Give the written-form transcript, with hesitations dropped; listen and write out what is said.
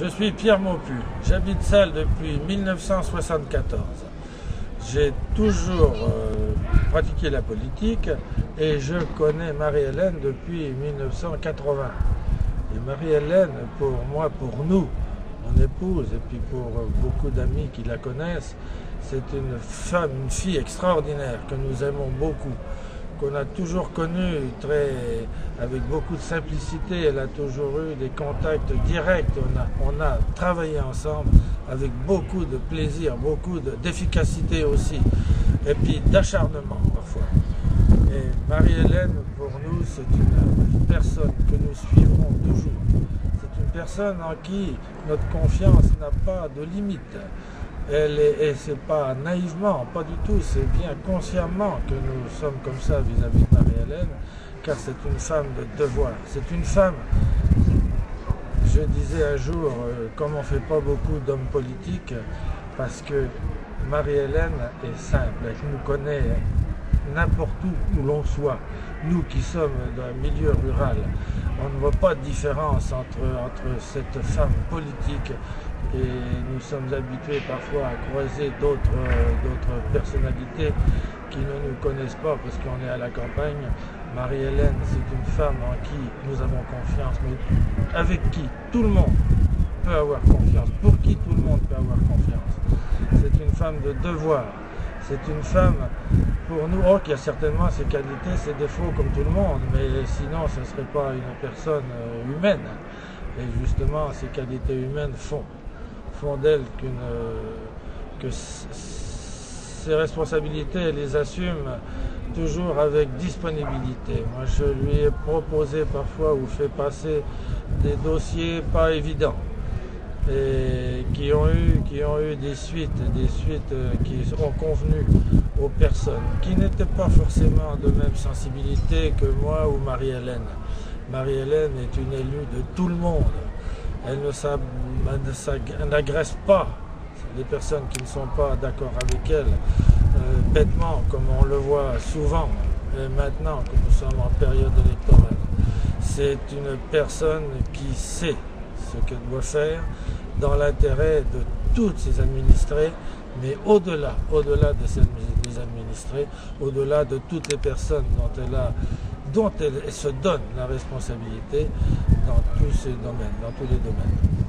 Je suis Pierre Maupu, j'habite Salles depuis 1974. J'ai toujours pratiqué la politique et je connais Marie-Hélène depuis 1980. Et Marie-Hélène, pour moi, pour nous, mon épouse et puis pour beaucoup d'amis qui la connaissent, c'est une femme, une fille extraordinaire que nous aimons beaucoup, qu'on a toujours connue avec beaucoup de simplicité. Elle a toujours eu des contacts directs. On a travaillé ensemble avec beaucoup de plaisir, beaucoup d'efficacité aussi, et puis d'acharnement parfois. Et Marie-Hélène, pour nous, c'est une personne que nous suivrons toujours. C'est une personne en qui notre confiance n'a pas de limite. Et c'est pas naïvement, pas du tout, c'est bien consciemment que nous sommes comme ça vis-à-vis de Marie-Hélène, car c'est une femme de devoir. C'est une femme, je disais un jour, comme on ne fait pas beaucoup d'hommes politiques, parce que Marie-Hélène est simple, elle nous connaît n'importe où l'on soit. Nous qui sommes d'un milieu rural, on ne voit pas de différence entre cette femme politique et nous sommes habitués parfois à croiser d'autres personnalités qui ne nous connaissent pas parce qu'on est à la campagne. Marie-Hélène, c'est une femme en qui nous avons confiance, mais avec qui tout le monde peut avoir confiance, pour qui tout le monde peut avoir confiance. C'est une femme de devoir. C'est une femme, pour nous, qui a certainement ses qualités, ses défauts comme tout le monde, mais sinon ce ne serait pas une personne humaine. Et justement, ces qualités humaines font d'elle que ses responsabilités, elle les assume toujours avec disponibilité. Moi, je lui ai proposé parfois ou fait passer des dossiers pas évidents, et qui ont eu des suites qui ont convenu aux personnes, qui n'étaient pas forcément de même sensibilité que moi ou Marie-Hélène. Marie-Hélène est une élue de tout le monde. Elle n'agresse pas les personnes qui ne sont pas d'accord avec elle, bêtement, comme on le voit souvent, maintenant que nous sommes en période électorale. C'est une personne qui sait ce qu'elle doit faire dans l'intérêt de tous ses administrés, mais au-delà des administrés, au-delà de toutes les personnes dont elle se donne la responsabilité dans tous ces domaines, dans tous les domaines.